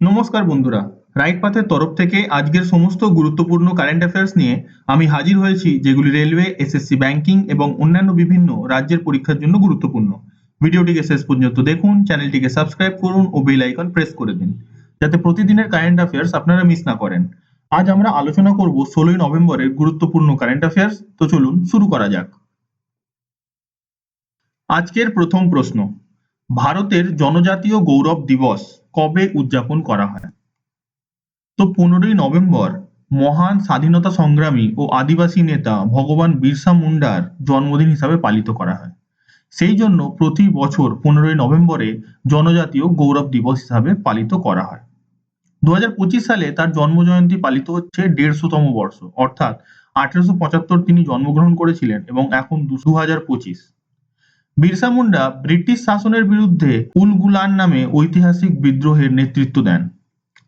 নমস্কার বন্ধুরা, রাইট পাথের তরফ থেকে আজকের সমস্ত গুরুত্বপূর্ণ কারেন্ট অ্যাফেয়ার্স নিয়ে আমি হাজির হয়েছি, যেগুলি রেলওয়ে, এসএসসি, ব্যাংকিং এবং অন্যান্য বিভিন্ন রাজ্যের পরীক্ষার জন্য গুরুত্বপূর্ণ। ভিডিওটিকে শেষ পর্যন্ত দেখুন, চ্যানেলটিকে সাবস্ক্রাইব করুন ও বেল আইকন প্রেস করে দিন, যাতে প্রতিদিনের কারেন্ট অ্যাফেয়ার্স আপনারা মিস না করেন। আজ আমরা আলোচনা করব 16ই নভেম্বরের গুরুত্বপূর্ণ কারেন্ট অ্যাফেয়ার্স। তো চলুন শুরু করা যাক। আজকের প্রথম প্রশ্ন, ভারতের জনজাতীয় গৌরব দিবস কবে উদযাপন করা হয়? তো 15ই নভেম্বর মহান স্বাধীনতা সংগ্রামী ও আদিবাসী নেতা ভগবান বিরসা মুন্ডার জন্মদিন হিসাবে পালিত করা হয়। সেই জন্য প্রতি বছর 15ই নভেম্বরে জনজাতীয় গৌরব দিবস হিসাবে পালিত করা হয়। 2025 সালে তার জন্মজয়ন্তী পালিত হচ্ছে 150তম বর্ষ, অর্থাৎ 1875 তিনি জন্মগ্রহণ করেছিলেন এবং এখন 2025। বিরসা মুন্ডা ব্রিটিশ শাসনের বিরুদ্ধে উলগুলান নামে ঐতিহাসিক বিদ্রোহের নেতৃত্ব দেন।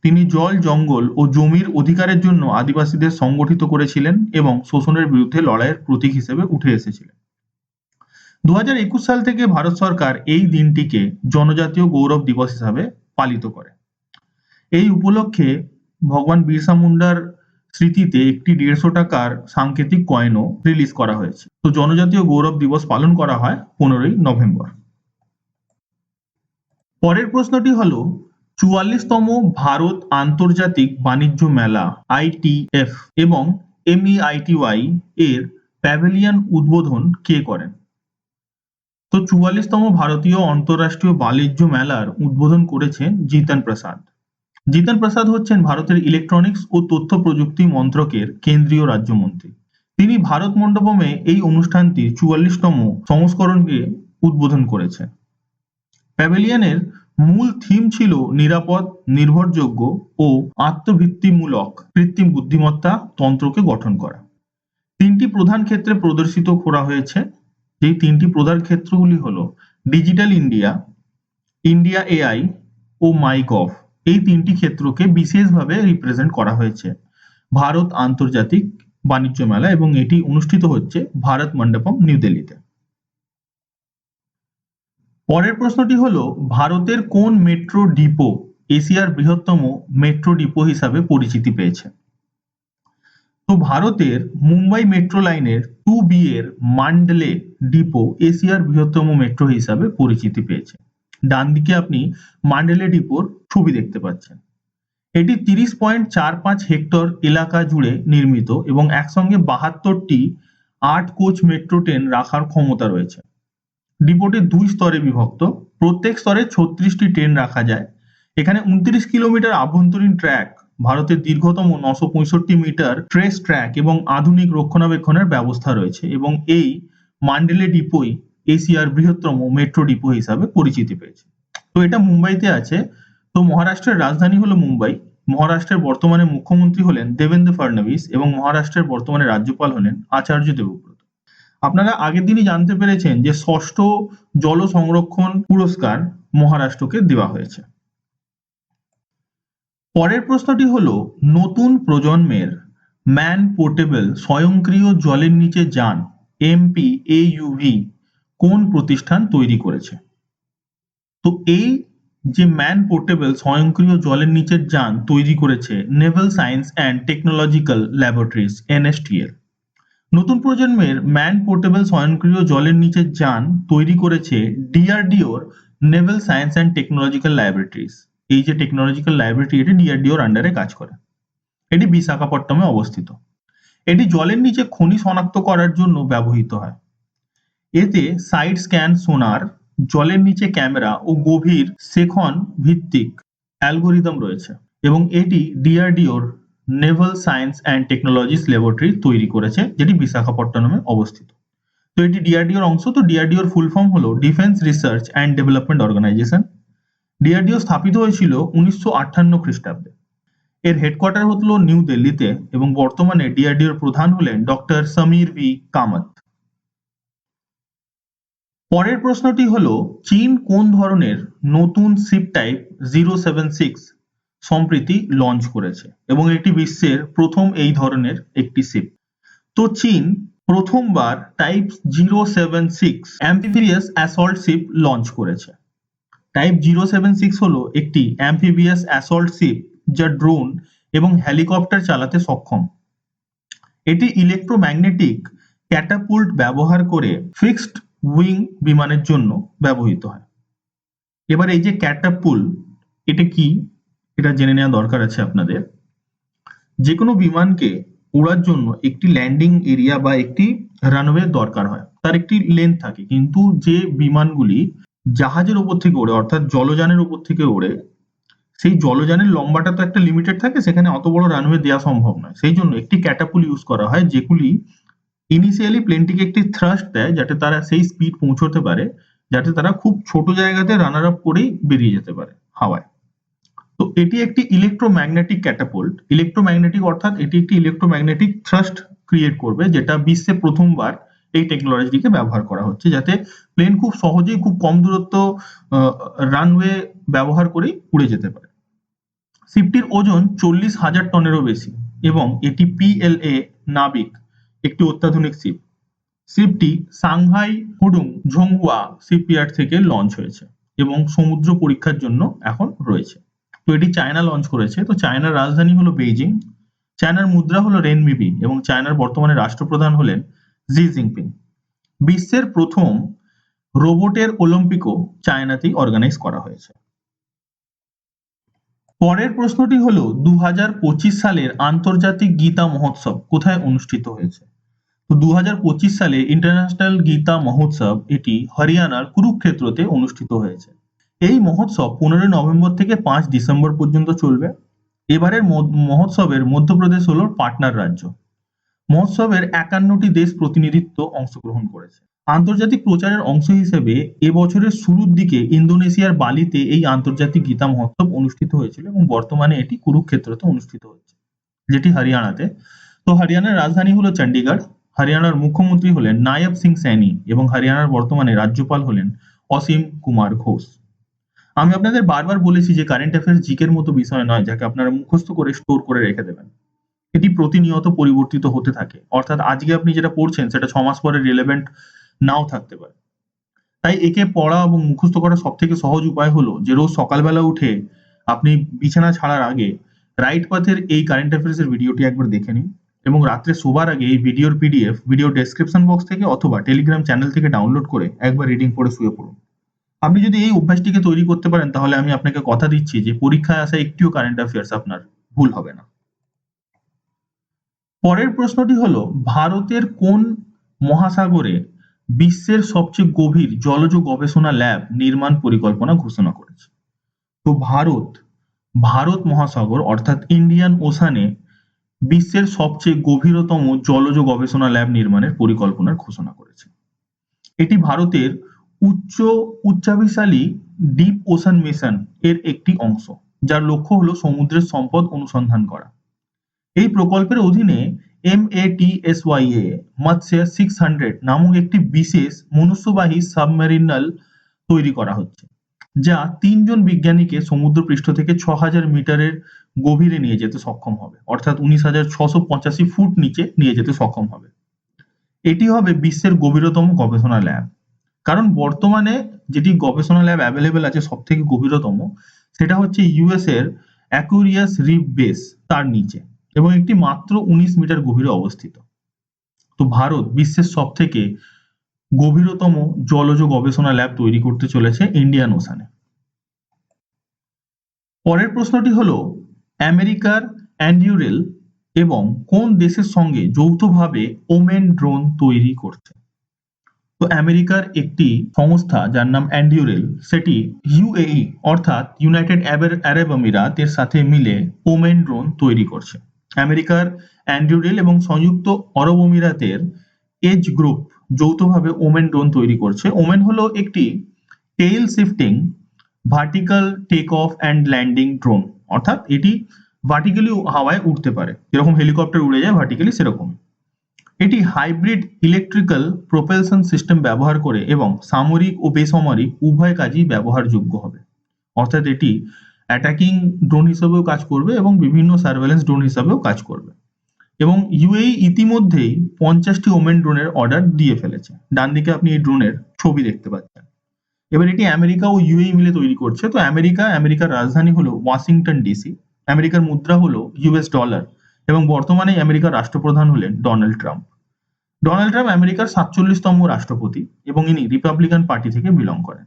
তিনি জল, জঙ্গল ও জমির অধিকারের জন্য আদিবাসীদের সংগঠিত করেছিলেন এবং শোষণের বিরুদ্ধে লড়াইয়ের প্রতীক হিসেবে উঠে এসেছিলেন। 2021 সাল থেকে ভারত সরকার এই দিনটিকে জনজাতীয় গৌরব দিবস হিসাবে পালিত করে। এই উপলক্ষে ভগবান বিরসা মুন্ডার স্মৃতিতে একটি 150 টাকার সাংকেতিক কয়েনও রিলিজ করা হয়েছে। তো জনজাতীয় গৌরব দিবস পালন করা হয় 15ই নভেম্বর। পরের প্রশ্নটি হলো, 44তম ভারত আন্তর্জাতিক বাণিজ্য মেলা ITF এবং MEITY এর প্যাভিলিয়ন উদ্বোধন কে করেন? তো 44তম ভারতীয় আন্তর্জাতিক বাণিজ্য মেলার উদ্বোধন করেছেন জিতন প্রসাদ। জিতন প্রসাদ হচ্ছেন ভারতের ইলেকট্রনিক্স ও তথ্য প্রযুক্তি মন্ত্রকের কেন্দ্রীয় রাজ্যমন্ত্রী। তিনি ভারত মণ্ডপমে এই অনুষ্ঠানটির 44তম সংস্করণকে উদ্বোধন করেছেন। প্যাভিলিয়নের মূল থিম ছিল নিরাপদ, নির্ভরযোগ্য ও আত্মভিত্তিমূলক কৃত্রিম বুদ্ধিমত্তা তন্ত্রকে গঠন করা। তিনটি প্রধান ক্ষেত্রে প্রদর্শিত করা হয়েছে। এই তিনটি প্রধান ক্ষেত্রগুলি হলো ডিজিটাল ইন্ডিয়া, ইন্ডিয়া AI ও মাইগভ। এই তিনটি ক্ষেত্রকে বিশেষভাবে রিপ্রেজেন্ট করা হয়েছে ভারত আন্তর্জাতিক বাণিজ্য মেলা, এবং এটি অনুষ্ঠিত হচ্ছে ভারত মণ্ডপম, নিউ দিল্লিতে। পরের প্রশ্নটি হলো, ভারতের কোন মেট্রো ডিপো এশিয়ার বৃহত্তম মেট্রো ডিপো হিসাবে পরিচিতি পেয়েছে? তো ভারতের মুম্বাই মেট্রো লাইনের 2B এর মান্ডলে ডিপো এশিয়ার বৃহত্তম মেট্রো হিসাবে পরিচিতি পেয়েছে। ডান দিকে আপনি মান্ডলে ডিপোর ছবি দেখতে পাচ্ছেন। এটি 30.45 হেক্টর এলাকা জুড়ে নির্মিত এবং একসঙ্গে 72টি 8 কোচ মেট্রো ট্রেন রাখার ক্ষমতা রয়েছে। ডিপোটি 2 স্তরে বিভক্ত, প্রত্যেক স্তরে 36টি ট্রেন রাখা যায়। এখানে 29 কিলোমিটার আভ্যন্তরীণ ট্র্যাক, ভারতের দীর্ঘতম 965 মিটার ট্রেস ট্র্যাক এবং আধুনিক রক্ষণাবেক্ষণের ব্যবস্থা রয়েছে, এবং এই মান্ডলে ডিপোই এশিয়ার বৃহত্তম মেট্রো ডিপো হিসাবে পরিচিতি পেয়েছে। তো এটা মুম্বাইতে আছে। তো মহারাষ্ট্রের রাজধানী হলো মুম্বাই। মহারাষ্ট্রের বর্তমানে মুখ্যমন্ত্রী হলেন দেবেন্দ্র ফডনবিস এবং মহারাষ্ট্রের বর্তমানে রাজ্যপাল হলেন আচার্য দেবব্রত। আপনারা আগের দিনই জানতে পেরেছেন যে 6ষ্ঠ জল সংরক্ষণ পুরস্কার মহারাষ্ট্রকে দেওয়া হয়েছে। পরের প্রশ্নটি হলো, নতুন প্রজন্মের ম্যান পোর্টেবল স্বয়ংক্রিয় জলের নিচে যান MPAUV কোন প্রতিষ্ঠান তৈরি করেছে? তো এই যে ম্যান পোর্টেবল স্বয়ংক্রিয় জলের নিচের যান তৈরি করেছে Naval science and technological laboratories NSTL। নতুন প্রজন্মের ম্যান পোর্টেবল স্বয়ংক্রিয় জলের নিচের যান তৈরি করেছে DRDOর naval science and technological laboratories. এই যে টেকনোলজিক্যাল ল্যাবরেটরি, এটি DRDOর আন্ডারে কাজ করে। এটি বিশাখাপট্টনমে অবস্থিত। এটি জলের নিচে খনি শনাক্ত করার জন্য ব্যবহৃত হয়। এতে সাইড স্ক্যান সোনার, জলের নিচে ক্যামেরা ও গভীর সেকশন ভিত্তিক অ্যালগোরিদম রয়েছে, এবং এটি DRDOর naval science and technologies laboratory তৈরি করেছে, যেটি বিশাখাপট্টনমে অবস্থিত। তো এটি DRDOর অংশ। তো DRDOর ফুল ফর্ম হলো defence research and development organisation. DRDO স্থাপিত হয়েছিল 1958 খ্রিস্টাব্দে। এর হেডকোয়ার্টার হলো নিউ দিল্লিতে, এবং বর্তমানে DRDOর প্রধান হলেন ডক্টর সমীর V কামত। পরের প্রশ্নটি হলো, চীন কোন ধরনের নতুন শিপ টাইপ 076 সম্প্রতি লঞ্চ করেছে, এবং এটি বিশ্বের প্রথম এই ধরনের একটি শিপ। তো চীন প্রথমবার type 076 amphibious assault ship launch করেছে। টাইপ 076 হলো একটি অ্যাম্ফিবিয়াস অ্যাসল্ট শিপ যা ড্রোন এবং হেলিকপ্টার চালাতে সক্ষম। এটি ইলেকট্রোম্যাগনেটিক ক্যাটাপুল্ট ব্যবহার করে ফিক্সড উইং বিমানের জন্য ব্যবহৃত হয়। এবার এই যে ক্যাটাপুল্ট, এটা কি, এটা জেনে নেওয়া দরকার আছে আপনাদের। যে কোনো বিমানকে ওড়ার জন্য একটি ল্যান্ডিং এরিয়া বা একটি রানওয়ে দরকার হয়, তার একটি লেন্থ থাকে। কিন্তু যে বিমানগুলি জাহাজের উপর থেকে ওড়ে, অর্থাৎ জলযানের উপর থেকে ওড়ে, সেই জলযানের লম্বাটা তো একটা লিমিটেড থাকে, সেখানে অত বড় রানওয়ে দেওয়া সম্ভব নয়। সেই জন্য একটি ক্যাটাপুল ইউজ করা হয়, যেগুলি ইনিশিয়ালি প্লেনটিকে একটি থ্রাস্ট দেয় যাতে তারা সেই স্পিড পৌঁছতে পারে, যাতে তারা খুব ছোট জায়গাতে রানার আপ করেই বেরিয়ে যেতে পারে হাওয়ায়। তো এটি একটি ইলেকট্রোম্যাগনেটিক ক্যাটাপোল্ট। ইলেকট্রোম্যাগনেটিক অর্থাৎ এটি একটি ইলেকট্রোম্যাগনেটিক থ্রাস্ট ক্রিয়েট করবে, যেটা বিশ্বে প্রথমবার এই টেকনোলজিটিকে ব্যবহার করা হচ্ছে, যাতে প্লেন খুব সহজেই খুব কম দূরত্ব রানওয়ে ব্যবহার করেই উড়ে যেতে পারে। শিপটির ওজন 40,000 টনেরও বেশি এবং এটি পিএলএ নাবিক একটি অত্যাধুনিক শিপ। শিপটি সাংহাই হুডুং ঝংহুয়া শিপইয়ার্ড থেকে লঞ্চ হয়েছে এবং সমুদ্র পরীক্ষার জন্য এখন রয়েছে। তো এটি চায়না লঞ্চ করেছে। তো চায়নার রাজধানী হলো বেইজিং, চায়নার মুদ্রা হলো রেনমিবি এবং চায়নার বর্তমানে রাষ্ট্রপ্রধান হলেন জি জিনপিং। বিশ্বের প্রথম রোবটের অলিম্পিকও চায়নাতেই অর্গানাইজ করা হয়েছে। পরের প্রশ্নটি হলো 2025 সালের আন্তর্জাতিক গীতা মহোৎসব কোথায় অনুষ্ঠিত হয়েছে? তো 2025 সালে ইন্টারন্যাশনাল গীতা মহোৎসব এটি হরিয়ানার কুরুক্ষেত্রতে অনুষ্ঠিত হয়েছে। এই মহোৎসব 15 নভেম্বর থেকে 5 ডিসেম্বর পর্যন্ত চলবে। এবারের মহোৎসবের মধ্যপ্রদেশ হলো পার্টনার রাজ্য। মহোৎসবের 51টি দেশ প্রতিনিধিত্ব অংশগ্রহণ করেছে। আন্তর্জাতিক প্রচারের অংশ হিসেবে এবছরের শুরুর দিকে ইন্দোনেশিয়ার বালিতে এই আন্তর্জাতিক গীতা মহোৎসব অনুষ্ঠিত হয়েছিল এবং বর্তমানে এটি কুরুক্ষেত্রতে অনুষ্ঠিত হচ্ছে, যেটি হরিয়ানাতে। তো হরিয়ানার রাজধানী হলো চণ্ডীগড়। হরিয়ানার মুখ্যমন্ত্রী হলেন নায়ব সিং সৈনি এবং হরিয়ানার বর্তমানে রাজ্যপাল হলেন অসীম কুমার ঘোষ। আমি আপনাদের বারবার বলেছি যে কারেন্ট অ্যাফেয়ার্স জিকের মতো বিষয় নয় যাকে আপনারা মুখস্থ করে স্টোর করে রেখে দেবেন। এটি প্রতিনিয়ত পরিবর্তিত হতে থাকে, অর্থাৎ আজকে আপনি যেটা পড়ছেন সেটা 6 মাস পরে রিলেভেন্ট নাও থাকতে পারে। তাই একে পড়া এবং মুখস্থ করার সব থেকে সহজ উপায় হলো যে রোজ সকালবেলা উঠে আপনি বিছানা ছাড়ার আগে রাইট পাথের এই কারেন্ট অ্যাফেয়ার্স এর ভিডিওটি একবার দেখে নিন এবং রাত্রে শোবার আগে এই ভিডিওর পিডিএফ ভিডিও ডেসক্রিপশন বক্স থেকে অথবা টেলিগ্রাম চ্যানেল থেকে ডাউনলোড করে একবার রিডিং পড়ে শুয়ে পড়ুন। আপনি যদি এই অভ্যাসটিকে তৈরি করতে পারেন তাহলে আমি আপনাকে কথা দিচ্ছি যে পরীক্ষায় আসা একটিও কারেন্ট অ্যাফেয়ার্স আপনার ভুল হবে না। পরের প্রশ্নটি হলো ভারতের কোন মহাসাগরে বিশ্বের সবচেয়ে গভীর জলজ গবেষণা ল্যাব নির্মাণ পরিকল্পনা ঘোষণা করেছে? তো ভারত মহাসাগর অর্থাৎ ইন্ডিয়ান ওশানে বিশ্বের সবচেয়ে গভীরতম জলজ গবেষণা ল্যাব নির্মাণের পরিকল্পনার ঘোষণা করেছে। এটি ভারতের উচ্চাভিসালী ডিপ ওশান মিশন এর একটি অংশ, যার লক্ষ্য হলো সমুদ্রের সম্পদ অনুসন্ধান করা। এই প্রকল্পের অধীনে MATSYA মৎস্য 600 নামক একটি বিশেষ মনুষ্যবাহী সাবমেরিনাল তৈরি করা হচ্ছে, যা 3 জন বিজ্ঞানীকে সমুদ্রপৃষ্ঠ থেকে 6000 মিটারের গভীরে নিয়ে যেতে সক্ষম হবে, অর্থাৎ 19,685 ফুট নিচে নিয়ে যেতে সক্ষম হবে। এটি হবে বিশ্বের গভীরতম গবেষণা ল্যাব। কারণ বর্তমানে যেটি গবেষণা ল্যাব অ্যাভেলেবেল আছে সব থেকে গভীরতম, সেটা হচ্ছে ইউএস এর অ্যাকুরিয়াস রিফ বেস, তার নিচে, এবং একটি মাত্র 19 মিটার গভীরে অবস্থিত। তো ভারত বিশ্বের সব থেকে গভীরতম জলজ গবেষণা ল্যাব তৈরি করতে চলেছে ইন্ডিয়ান ওশানে। পরের প্রশ্নটি হলো আমেরিকার অ্যান্ডিউরেল এবং কোন দেশের সঙ্গে যৌথভাবে ওমেন ড্রোন তৈরি করছে? তো আমেরিকার একটি সংস্থা যার নাম অ্যান্ডিউরেল, সেটি ইউএই অর্থাৎ ইউনাইটেড আরব আমিরাত এর সাথে মিলে ওমেন ড্রোন তৈরি করছে। আমেরিকার অ্যান্ডিউরেল এবং সংযুক্ত আরব আমিরাতের এজ গ্রুপ যৌথভাবে ওমেন ড্রোন তৈরি করছে। ওমেন হলো একটি tail shifting vertical take off and landing drone, অর্থাৎ এটি ভার্টিক্যালি হাওয়ায় উঠতে পারে, যেরকম হেলিকপ্টার উড়ে যায় ভার্টিক্যালি সেরকম। এটি হাইব্রিড ইলেকট্রিক্যাল প্রোপালশন সিস্টেম ব্যবহার করে এবং সামরিক ও বেসামরিক উভয় কাজেই ব্যবহারযোগ্য হবে, অর্থাৎ এটি অ্যাটাকিং ড্রোন হিসেবেও কাজ করবে এবং বিভিন্ন সার্ভেলেন্স ড্রোন হিসেবেও কাজ করবে। এবং ইউএই এবার এটি আমেরিকা ও ইউএই মিলে তৈরি করছে। তো আমেরিকার রাজধানী হলো ওয়াশিংটন ডিসি, আমেরিকার মুদ্রা হলো ইউএস ডলার এবং বর্তমানে আমেরিকার রাষ্ট্রপ্রধান হলেন ডোনাল্ড ট্রাম্প। ডোনাল্ড ট্রাম্প আমেরিকার 47তম রাষ্ট্রপতি এবং ইনি রিপাবলিকান পার্টি থেকে বিলং করেন।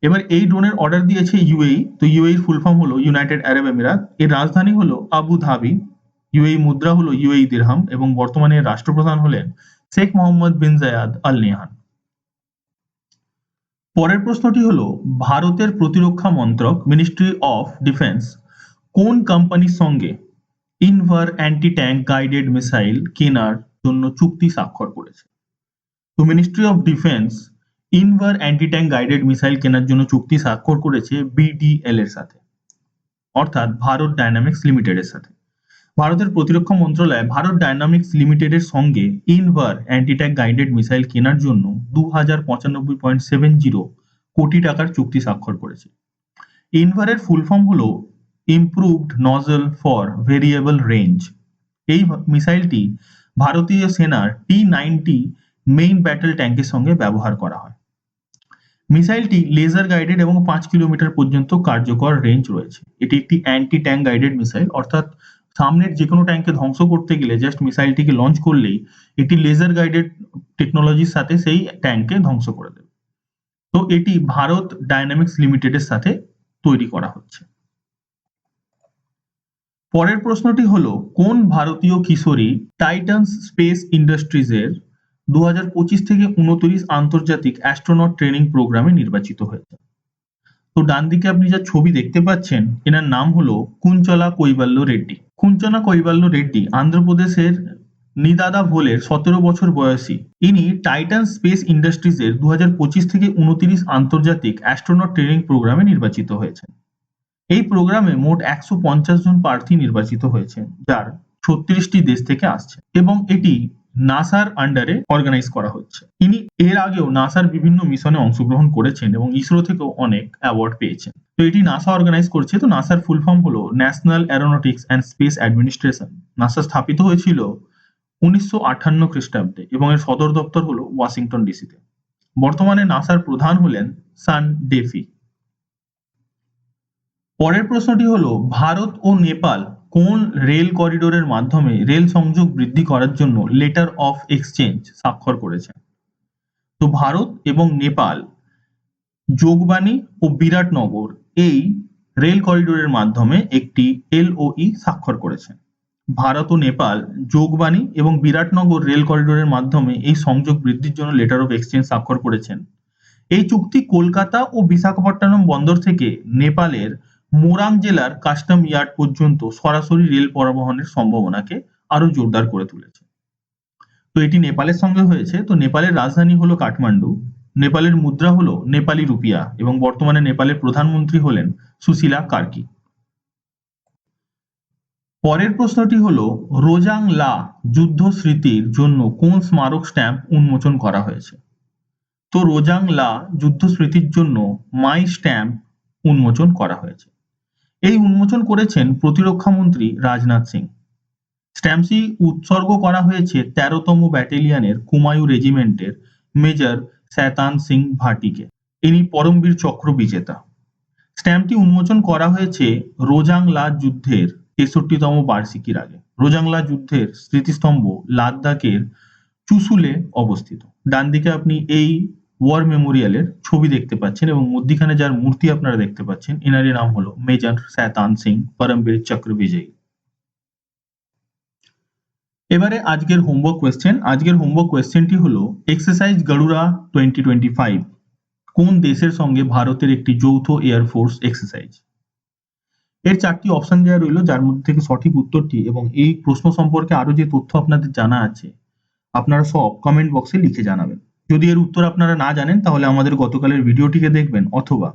এবার এই ড্রোনের অর্ডার দিয়েছে ইউএই। তো ইউএই ফুল ফর্ম হলো ইউনাইটেড আরব আমিরাত, এর রাজধানী হলো আবু ধাবি, ইউএই মুদ্রা হলো ইউএই দিরহাম এবং বর্তমানে এর রাষ্ট্রপ্রধান হলেন শেখ মোহাম্মদ বিন জায়াদ আল নাহয়ান। পরের প্রশ্নটি হলো ভারতের প্রতিরক্ষা মন্ত্রক মিনিস্ট্রি অফ ডিফেন্স কোন কোম্পানির সঙ্গে ইনভার অ্যান্টি ট্যাঙ্ক গাইডেড মিসাইল কেনার জন্য চুক্তি স্বাক্ষর করেছে? তো ministry of defence ইনভার anti tank guided missile কেনার জন্য চুক্তি স্বাক্ষর করেছে বিডিএল এর সাথে, অর্থাৎ ভারত ডায়নামিক্স লিমিটেডের সাথে। ভারতের প্রতিরক্ষা মন্ত্রণালয় ভারত ডায়নামিক্স লিমিটেডের সঙ্গে ইনভার অ্যান্টি ট্যাঙ্ক গাইডেড মিসাইল কেনার জন্য 2095.70 কোটি টাকার চুক্তি স্বাক্ষর করেছে। ইনভারের ফুল ফর্ম হলো improved nozzle for variable range. এই মিসাইলটি ভারতীয় সেনার T-90 মেইন ব্যাটল ট্যাঙ্কের সঙ্গে ব্যবহার করা হয়। মিসাইলটি লেজার গাইডেড এবং 5 কিলোমিটার পর্যন্ত কার্যকর রেঞ্জ রয়েছে। এটি একটি অ্যান্টি ট্যাঙ্ক গাইডেড মিসাইল, অর্থাৎ সামনের যে কোনো ট্যাঙ্ককে ধ্বংস করতে গেলে জাস্ট মিসাইলটিকে লঞ্চ করলেই এটি লেজার গাইডেড টেকনোলজির সাথে সেই ট্যাঙ্ককে ধ্বংস করে দেবে। তো এটি ভারত ডায়নামিক্স লিমিটেডের সাথে তৈরি করা হচ্ছে। পরের প্রশ্নটি হলো কোন ভারতীয় কিশোরী টাইটানস স্পেস ইন্ডাস্ট্রিজের 2025 থেকে 29 আন্তর্জাতিক অ্যাস্ট্রোনট ট্রেনিং প্রোগ্রামে নির্বাচিত হয়েছে? তো ডান দিকে আপনি যা ছবি দেখতে পাচ্ছেন এনার নাম হলো কুঞ্চলা কৈবাল্য রেড্ডি। কুঞ্চলা কৈবাল্য রেড্ডি আন্ধ্রপ্রদেশের নিদাদা ভোলের 17 বছর বয়সী। ইনি টাইটান স্পেস ইন্ডাস্ট্রিজের 2025 থেকে 29 আন্তর্জাতিক অ্যাস্ট্রোনট ট্রেনিং প্রোগ্রামে নির্বাচিত হয়েছেন। এই প্রোগ্রামে মোট 150 জন প্রার্থী নির্বাচিত হয়েছেন, যার 36টি দেশ থেকে আসছে এবং এটি নাসার আন্ডারে অর্গানাইজ করা হচ্ছে। ইনি এর আগেও নাসার বিভিন্ন মিশনে অংশগ্রহণ করেছেন এবং ইসরো থেকেও অনেক অ্যাওয়ার্ড পেয়েছেন। তো এটি নাসা অর্গানাইজ করছে। তো নাসার ফুল ফর্ম হলো national Aeronautics and space administration. NASA স্থাপিত হয়েছিল 1958 খ্রিস্টাব্দে এবং এর সদর দপ্তর হলো ওয়াশিংটন ডিসিতে। বর্তমানে নাসার প্রধান হলেন সান ডেফি। পরের প্রশ্নটি হলো ভারত ও নেপাল কোন রেল করিডোরের মাধ্যমে রেল সংযোগ বৃদ্ধি করার জন্য লেটার অফ এক্সচেঞ্জ স্বাক্ষর করেছে? তো ভারত এবং নেপাল যোগবাণী ও বিরাটনগর এই রেল করিডোরের মাধ্যমে একটি এলওই স্বাক্ষর করেছে। ভারত ও নেপাল যোগবাণী এবং বিরাটনগর রেল করিডোরের মাধ্যমে এই সংযোগ বৃদ্ধির জন্য লেটার অফ এক্সচেঞ্জ স্বাক্ষর করেছেন। এই চুক্তি কলকাতা ও বিশাখাপট্টনম বন্দর থেকে নেপালের মোরাং জেলার কাস্টম ইয়ার্ড পর্যন্ত সরাসরি রেল পরিবহনের সম্ভাবনাকে আরো জোরদার করে তুলেছে। তো এটি নেপালের সঙ্গে হয়েছে। তো নেপালের রাজধানী হলো কাঠমান্ডু, নেপালের মুদ্রা হলো নেপালি রুপিয়া এবং বর্তমানে নেপালের প্রধানমন্ত্রী হলেন সুশীলা কার্কি। পরের প্রশ্নটি হলো রোজাং লা যুদ্ধ স্মৃতির জন্য কোন স্মারক স্ট্যাম্প উন্মোচন করা হয়েছে? তো রোজাং লা যুদ্ধ স্মৃতির জন্য মাই স্ট্যাম্প উন্মোচন করা হয়েছে। এই উন্মোচন করেছেন প্রতিরক্ষা মন্ত্রী রাজনাথ সিং। স্ট্যাম্পটি উৎসর্গ করা হয়েছে 13তম ব্যাটালিয়নের কুমায়ু রেজিমেন্টের মেজর শৈতান সিং ভাটিকে। ইনি পরমবীর চক্র বিজেতা। স্ট্যাম্পটি উন্মোচন করা হয়েছে রোজাং লা যুদ্ধের 63তম বার্ষিকীর আগে। রোজাং লা যুদ্ধের স্মৃতিস্তম্ভ লাদাখের চুশুলে অবস্থিত। ডান দিকে আপনি এই ওয়ার মেমোরিয়ালের ছবি দেখতে পাচ্ছেন এবং মধ্যখানে যার মূর্তি আপনারা দেখতে পাচ্ছেন এনারই নাম হলো মেজর শৈতান সিং পরমবীর চক্র বিজয়ী। এবারে আজকের হোমওয়ার্ক কোয়েশ্চেন। আজকের হোমওয়ার্ক কোয়েশ্চেনটি হলো এক্সারসাইজ গরুড়া 2025 কোন দেশের সঙ্গে ভারতের একটি যৌথ এয়ারফোর্স এক্সারসাইজ? এর 4টি অপশন দেওয়া রইল, যার মধ্যে থেকে সঠিক উত্তরটি এবং এই প্রশ্ন সম্পর্কে আরো যে তথ্য আপনাদের জানা আছে আপনারা সব কমেন্ট বক্সে লিখে জানাবেন। যদি এর উত্তর আপনারা না জানেন তাহলে আমাদের গতকালের ভিডিওটিকে দেখবেন অথবা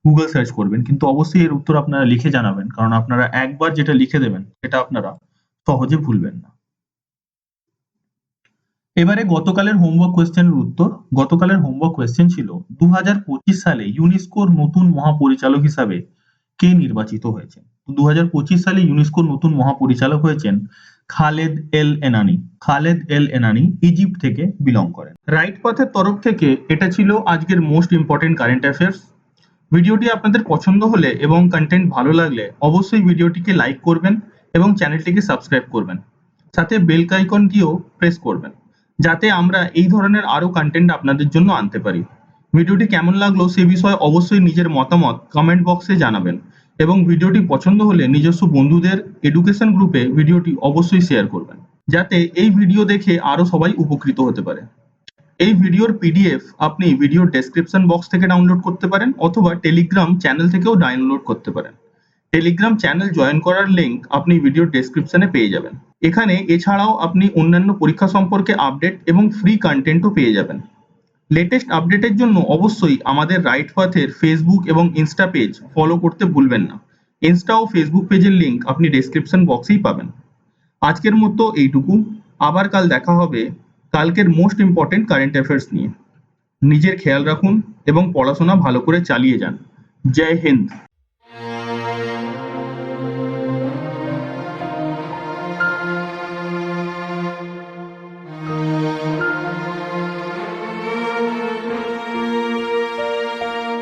গুগল সার্চ করবেন, কিন্তু অবশ্যই এর উত্তর আপনারা লিখে জানাবেন, কারণ আপনারা একবার যেটা লিখে দেবেন সেটা আপনারা সহজে ভুলবেন না। এবারে গতকালের হোমওয়ার্ক কোয়েশ্চেনের উত্তর। গতকালের হোমওয়ার্ক কোয়েশ্চেন ছিল 2025 সালে ইউনেস্কোর নতুন মহাপরিচালক হিসাবে কে নির্বাচিত হয়েছেন? 2025 সালে ইউনেস্কোর নতুন মহাপরিচালক হয়েছেন খালেদ এল এনানি। খালেদ এল এনানি ইজিপ্ট থেকে বিলং করেন। রাইট পাথের তরফ থেকে এটা ছিল আজকের মোস্ট ইম্পর্টেন্ট কারেন্ট অ্যাফেয়ার্স। ভিডিওটি আপনাদের পছন্দ হলে এবং কন্টেন্ট ভালো লাগলে অবশ্যই ভিডিওটিকে লাইক করবেন এবং চ্যানেলটিকে সাবস্ক্রাইব করবেন, সাথে বেল আইকনটিও প্রেস করবেন যাতে আমরা এই ধরনের আরো কন্টেন্ট আপনাদের জন্য আনতে পারি। ভিডিওটি কেমন লাগলো সে বিষয়ে অবশ্যই নিজের মতামত কমেন্ট বক্সে জানাবেন এবং ভিডিওটি পছন্দ হলে নিজস্ব বন্ধুদের এডুকেশন গ্রুপে ভিডিওটি অবশ্যই শেয়ার করবেন যাতে এই ভিডিও দেখে আরো সবাই উপকৃত হতে পারে। এই ভিডিওর পিডিএফ আপনি ভিডিওর ডেসক্রিপশন বক্স থেকে ডাউনলোড করতে পারেন অথবা টেলিগ্রাম চ্যানেল থেকেও ডাউনলোড করতে পারেন। টেলিগ্রাম চ্যানেল জয়েন করার লিংক আপনি ভিডিওর ডেসক্রিপশনে পেয়ে যাবেন। এখানে এছাড়াও আপনি অন্যান্য পরীক্ষা সম্পর্কে আপডেট এবং ফ্রি কন্টেন্টও পেয়ে যাবেন। লেটেস্ট আপডেটের জন্য অবশ্যই আমাদের রাইট পাথের ফেসবুক এবং ইনস্টা পেজ ফলো করতে ভুলবেন না। ইনস্টা ও ফেসবুক পেজের লিংক আপনি ডেসক্রিপশন বক্সেই পাবেন। আজকের মতো এইটুকু। আবার কাল দেখা হবে কালকের মোস্ট ইম্পর্টেন্ট কারেন্ট অ্যাফেয়ার্স নিয়ে। নিজের খেয়াল রাখুন এবং পড়াশোনা ভালো করে চালিয়ে যান। জয় হিন্দ।